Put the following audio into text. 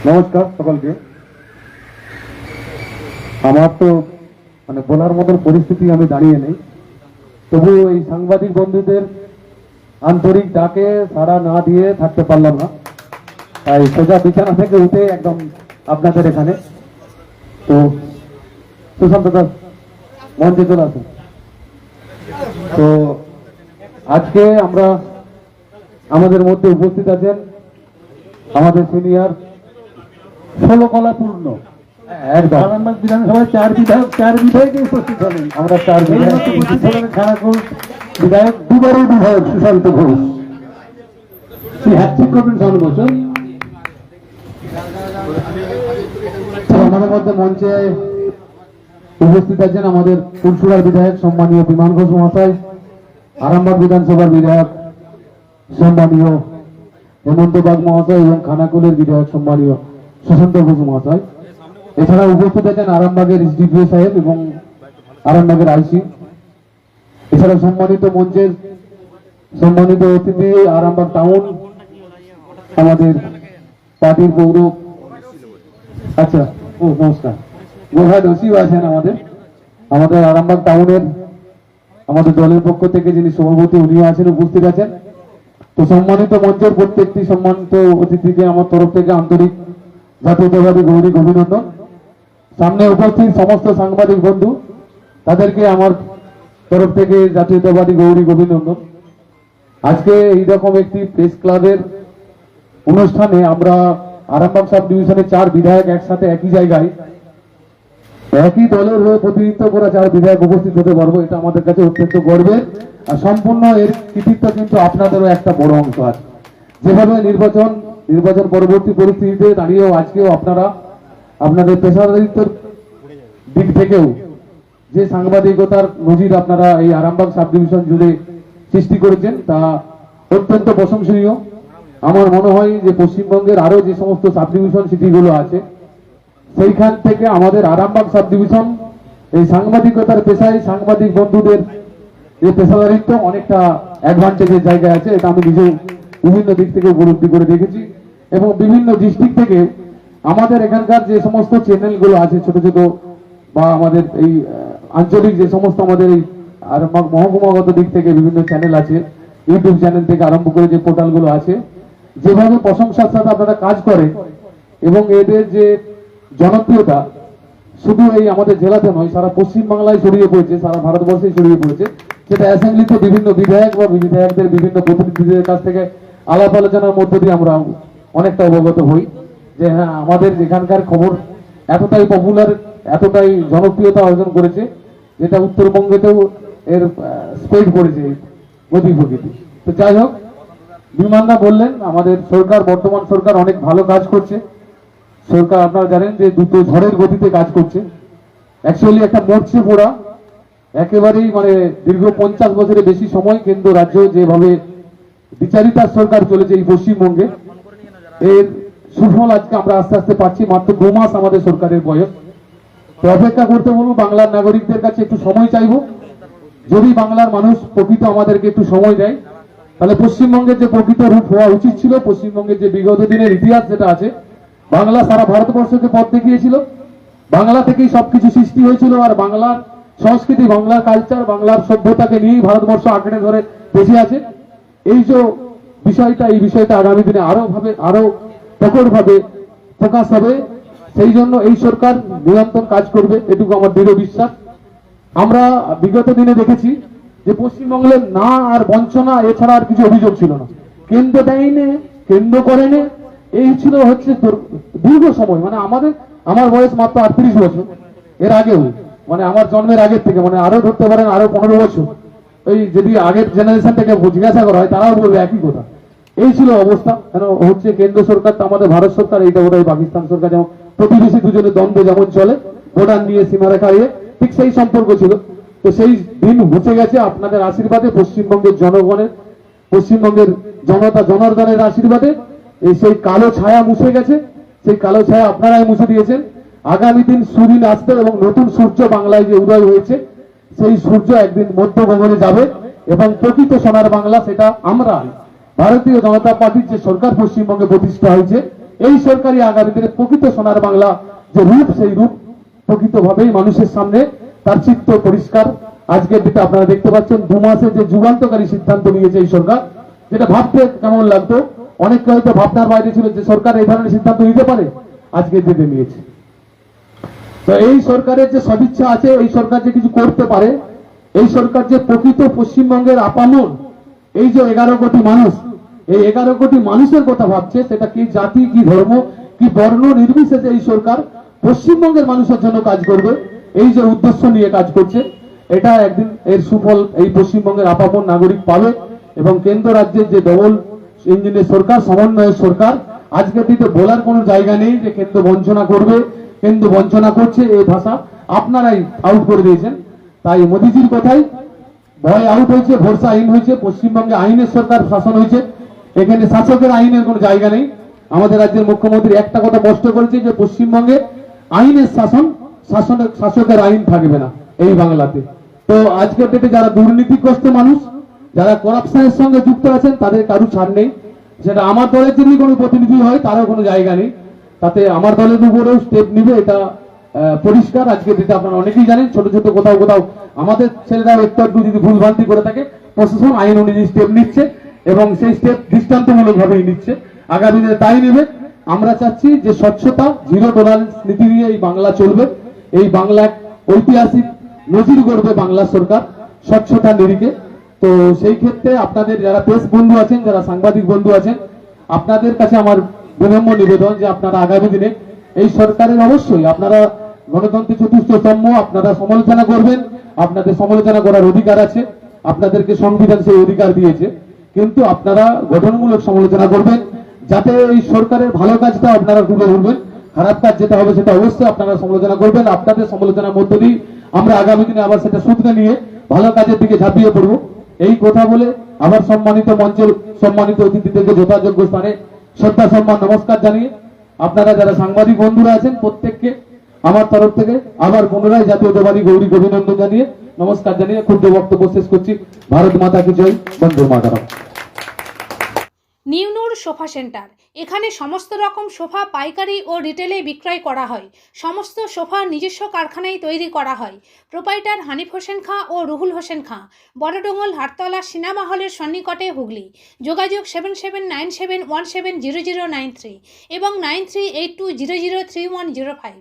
নমস্কার সকলকে। আমার তো বলার মতন পরিস্থিতি আমি দাঁড়িয়ে নেই, তবু এই সাংবাদিক বন্ধুদের আন্তরিক ডাকে সাড়া না দিয়ে থাকতে পারলাম না, তাই সোজা বিছানা থেকে উঠে একদম আপনাদের এখানে। তো সুশান্ত দাস মঞ্চে চলে আসুন। তো আজকে আমরা আমাদের মধ্যে উপস্থিত আছেন আমাদের সিনিয়র 16 কলাপূর্ণ আরামবাগ বিধানসভায় 4 বিধায়ক উপস্থিত হলেন। আমরা 4 বিধায়ক উপস্থিত হলেন। খানাকুল বিধায়ক, দুবারের বিধায়ক সুশান্ত ঘোষ। শ্রী হ্যাট্রিক করবেন 7 বছর। আমাদের মধ্যে মঞ্চে উপস্থিত আছেন আমাদের ফুলসুরার বিধায়ক সম্মানীয় বিমান ঘোষ মহাশয়, আরামবাগ বিধানসভার বিধায়ক সম্মানীয় হেমন্ত বাগ মহাশয় এবং খানাকুলের বিধায়ক সম্মানীয় সুশান্ত ঘোষ মহাশয়। এছাড়া উপস্থিত আছেন আরামবাগের এসডিপিও সাহেব এবং আরামবাগের আইসি। এছাড়া সম্মানিত মঞ্চের সম্মানিত অতিথি আরামবাগ টাউন আমাদের পার্টির পৌর নমস্কার গোহাদ ওসিও আছেন আমাদের আরামবাগ টাউনের আমাদের দলের পক্ষ থেকে যিনি সভাপতি উনিও আছেন, উপস্থিত আছেন। তো সম্মানিত মঞ্চের প্রত্যেকটি সম্মানিত অতিথিকে আমার তরফ থেকে আন্তরিক জাতীয়তাবাদী গৌরী অভিনন্দন। সামনে উপস্থিত সমস্ত সাংবাদিক বন্ধু, তাদেরকে আমার তরফ থেকে জাতীয়তাবাদী গৌরী অভিনন্দন। আজকে এইরকম একটি প্রেস ক্লাবের অনুষ্ঠানে আমরা আরামবাগ সাব ডিভিশনের 4 বিধায়ক একসাথে একই জায়গায় একই দলের হয়ে প্রতিনিধিত্ব করা 4 বিধায়ক উপস্থিত হতে পারবো, এটা আমাদের কাছে অত্যন্ত গর্বের। আর সম্পূর্ণ এর কৃতিত্ব কিন্তু আপনাদেরও একটা বড় অংশ আছে। যেভাবে নির্বাচন পরবর্তী পরিস্থিতিতে দাঁড়িয়েও আজকেও আপনারা আপনাদের পেশাদারিত্বের দিক থেকেও যে সাংবাদিকতার নজির আপনারা এই আরামবাগ সাব ডিভিশন জুড়ে সৃষ্টি করেছেন, তা অত্যন্ত প্রশংসনীয়। আমার মনে হয় যে পশ্চিমবঙ্গের আরো যে সমস্ত সাব ডিভিশন সিটিগুলো আছে, সেইখান থেকে আমাদের আরামবাগ সাব ডিভিশন এই সাংবাদিকতার পেশায় সাংবাদিক বন্ধুদের যে পেশাদারিত্ব অনেকটা অ্যাডভান্টেজের জায়গায় আছে। এটা আমি নিজেও বিভিন্ন দিক থেকে উপলব্ধি করে দেখেছি। এবং বিভিন্ন ডিস্ট্রিক্ট থেকে আমাদের এখানকার যে সমস্ত চ্যানেলগুলো আছে ছোট ছোট বা আমাদের এই আঞ্চলিক যে সমস্ত আমাদের এই আরামবাগ মহকুমাগত দিক থেকে বিভিন্ন চ্যানেল আছে, ইউটিউব চ্যানেল থেকে আরম্ভ করে যে পোর্টালগুলো আছে, যেভাবে প্রশংসার সাথে আপনারা কাজ করে এবং এদের যে জনপ্রিয়তা শুধু এই আমাদের জেলাতে নয়, সারা পশ্চিমবাংলায় ছড়িয়ে পড়েছে, সারা ভারতবর্ষে ছড়িয়ে পড়েছে। সেটা অ্যাসেম্বলিতে বিভিন্ন বিধায়ক বা বিধায়কদের বিভিন্ন প্রতিনিধিদের কাছ থেকে আলাপ আলোচনার মধ্য দিয়ে আমরা অনেকটা অবগত হই যে হ্যাঁ, আমাদের এখানকার খবর এতটাই পপুলার, এতটাই জনপ্রিয়তা অর্জন করেছে, যেটা উত্তরবঙ্গেতেও এর স্প্রেড করেছে গতি প্রকৃতি। তো যাই হোক, বিমানদা বললেন আমাদের সরকার, বর্তমান সরকার অনেক ভালো কাজ করছে। সরকার আপনারা জানেন যে দুটো ঝড়ের গতিতে কাজ করছে। অ্যাকচুয়ালি একটা মরছে পোড়া একেবারেই দীর্ঘ 50 বছরের বেশি সময় কেন্দ্র রাজ্য যেভাবে বিচারিতার সরকার চলেছে এই পশ্চিমবঙ্গে, এর সুফল আজকে আমরা আস্তে আস্তে পাচ্ছি। মাত্র 2 মাস আমাদের সরকারের বয়স। তো অপেক্ষা করতে বলবো, বাংলার নাগরিকদের কাছে একটু সময় চাইবো। যদি বাংলার মানুষ প্রকৃত আমাদেরকে একটু সময় দেয়, তাহলে পশ্চিমবঙ্গের যে প্রকৃত রূপ হওয়া উচিত ছিল, পশ্চিমবঙ্গের যে বিগত দিনের ইতিহাস যেটা আছে, বাংলা সারা ভারতবর্ষকে পথ দেখিয়েছিল, বাংলা থেকেই সবকিছু সৃষ্টি হয়েছিল। আর বাংলার সংস্কৃতি, বাংলার কালচার, বাংলার সভ্যতাকে নিয়েই ভারতবর্ষ আঁকড়ে ধরে বেঁচে আছে। এই যে বিষয়টা, এই বিষয়টা আগামী দিনে আরো প্রকটভাবে প্রকাশ হবে। সেই জন্য এই সরকার নিরন্তর কাজ করবে, এটুকু আমার দৃঢ় বিশ্বাস। আমরা বিগত দিনে দেখেছি যে পশ্চিমবঙ্গের না আর বঞ্চনা এছাড়া আর কিছু অভিযোগ ছিল না। কেন্দ্র দেয়নি, কেন্দ্র করেনি, এই ছিল হচ্ছে দীর্ঘ সময়। আমার বয়স মাত্র 38 বছর। এর আগেও আমার জন্মের আগের থেকে আরো ধরতে পারেন আরো 15 বছর, এই যদি আগের জেনারেশন থেকে জিজ্ঞাসা করা হয় তারাও বলবে একই কথা। এই ছিল অবস্থা। কেন হচ্ছে কেন্দ্র সরকার তো আমাদের ভারত সরকার, এইটা বোধহয় পাকিস্তান সরকার, যেমন প্রতিবেশী দুজনের দ্বন্দ্ব যেমন চলে ভোটার নিয়ে সীমারেখা নিয়ে, ঠিক সেই সম্পর্ক ছিল। তো সেই দিন মুছে গেছে আপনাদের আশীর্বাদে, পশ্চিমবঙ্গের জনগণের, পশ্চিমবঙ্গের জনতা জনার্দনের আশীর্বাদে এই সেই কালো ছায়া মুছে গেছে। সেই কালো ছায়া আপনারাই মুছে দিয়েছেন। আগামী দিন সুদিন আসবে এবং নতুন সূর্য বাংলায় যে উদয় হয়েছে, সেই সূর্য একদিন মধ্য গগনে যাবে এবং প্রকৃত সোনার বাংলা সেটা আমরা ভারতীয় জনতা পার্টির যে সরকার পশ্চিমবঙ্গে প্রতিষ্ঠা হয়েছে, এই সরকারই আগামী দিনে প্রকৃত সোনার বাংলা যে রূপ, সেই রূপ প্রকৃতভাবেই মানুষের সামনে তার চিত্ত পরিষ্কার। আজকের দিনে আপনারা দেখতে পাচ্ছেন 2 মাসে যে যুগান্তকারী সিদ্ধান্ত নিয়েছে এই সরকার, যেটা ভাবতে কেমন লাগতো, অনেকে হয়তো ভাবনার বাইরে ছিল যে সরকার এই ধরনের সিদ্ধান্ত নিতে পারে, আজকের দিনে নিয়েছে। তো এই সরকারের যে সদিচ্ছা আছে, এই সরকার যে কিছু করতে পারে, এই সরকার যে প্রকৃত পশ্চিমবঙ্গের আপামর এই যে 11 কোটি মানুষ, এই 11 কোটি মানুষের কথা ভাবছে, সেটা কি জাতি, কি ধর্ম, কি বর্ণ নির্বিশেষে এই সরকার পশ্চিমবঙ্গের মানুষের জন্য কাজ করবে, এই যে উদ্দেশ্য নিয়ে কাজ করছে, এটা একদিন এর সুফল এই পশ্চিমবঙ্গের আপামর নাগরিক পাবে। এবং কেন্দ্র রাজ্যের যে ডবল ইঞ্জিনের সরকার, সমন্বয়ের সরকার, আজকের দিনে বলার কোনো জায়গা নেই যে কেন্দ্র বঞ্চনা করবে, কেন্দ্র বঞ্চনা করছে, এই ভাষা আপনারাই আউট করে দিয়েছেন। তাই মোদিজির কথাই ভয় আউট হয়েছে, ভরসা আইন হয়েছে, পশ্চিমবঙ্গে আইনের সরকার শাসন হয়েছে, এখানে শাসকের আইনের কোনো জায়গা নেই। আমাদের রাজ্যের মুখ্যমন্ত্রী একটা কথা স্পষ্ট করেছে যে পশ্চিমবঙ্গে আইনের শাসকের আইন থাকবে না এই বাংলাতে। তো আজকের ডেটে যারা দুর্নীতিগ্রস্ত মানুষ, যারা করাপশনের সঙ্গে যুক্ত আছেন, তাদের কারু ছাড় নেই। সেটা আমার দলের যদি কোনো প্রতিনিধি হয়, তারও কোনো জায়গা নেই, তাতে আমার দলের উপরেও স্টেপ নিবে, এটা পরিষ্কার। আজকে দিতে আপনারা অনেকেই জানেন, ছোট ছোট কোথাও কোথাও আমাদের ছেলেরাও একটু একটু যদি ভুলভ্রান্তি করে থাকে, প্রশাসন আইন অনুযায়ী স্টেপ নিচ্ছে এবং সেই স্টেপ দৃষ্টান্তমূলক ভাবেই নিচ্ছে, আগামী দিনে তাই নেবে। আমরা চাচ্ছি যে স্বচ্ছতা, জিরো টলারেন্স নীতি নিয়ে এই বাংলা চলবে। এই বাংলা ঐতিহাসিক নজির করবে বাংলা সরকার স্বচ্ছতা নিরিখে। তো সেই ক্ষেত্রে আপনাদের যারা প্রেস বন্ধু আছেন, যারা সাংবাদিক বন্ধু আছেন, আপনাদের কাছে আমার বিনম্র নিবেদন যে আপনারা আগামী দিনে এই সরকারের অবশ্যই আপনারা গণতন্ত্রের চতুর্থ স্তম্ভ, আপনারা সমালোচনা করবেন, আপনাদের সমালোচনা করার অধিকার আছে, আপনাদেরকে সংবিধান সেই অধিকার দিয়েছে, কিন্তু আপনারা গঠনমূলক সমালোচনা করবেন, যাতে এই সরকারের ভালো কাজটা আপনারা তুলে ধরবেন, খারাপ কাজ যেটা হবে সেটা অবশ্যই আপনারা সমালোচনা করবেন। আপনাদের সমালোচনার মধ্য দিয়ে আমরা আগামী দিনে আবার সেটা সূত্রে নিয়ে ভালো কাজের দিকে ঝাঁপিয়ে পড়বো। এই কথা বলে আবার সম্মানিত মঞ্চের সম্মানিত অতিথিদেরকে যথাযোগ্য স্থানে শ্রদ্ধা সম্মান নমস্কার জানিয়ে, আপনারা যারা সাংবাদিক বন্ধুরা আছেন প্রত্যেককে আমার তরফ থেকে আবার পুনরায় জাতীয়তাবাদী গৌরী অভিনন্দন জানিয়ে নমস্কার জানিয়ে ক্ষুদ্র বক্তব্য শেষ করছি। ভারত মাতা কি জয়, বন্দে মাতরম। নিউনুর সোফা সেন্টার, এখানে সমস্ত রকম সোফা পাইকারি ও রিটেলে বিক্রয় করা হয়। সমস্ত সোফা নিজস্ব কারখানায় তৈরি করা হয়। প্রোপাইটার হানিফ হোসেন খাঁ ও রুহুল হোসেন খাঁ, বড়ডোঙ্গল হাটতলা সিনেমা হলের সন্নিকটে, হুগলি। যোগাযোগ 7797170093 এবং 9382003105।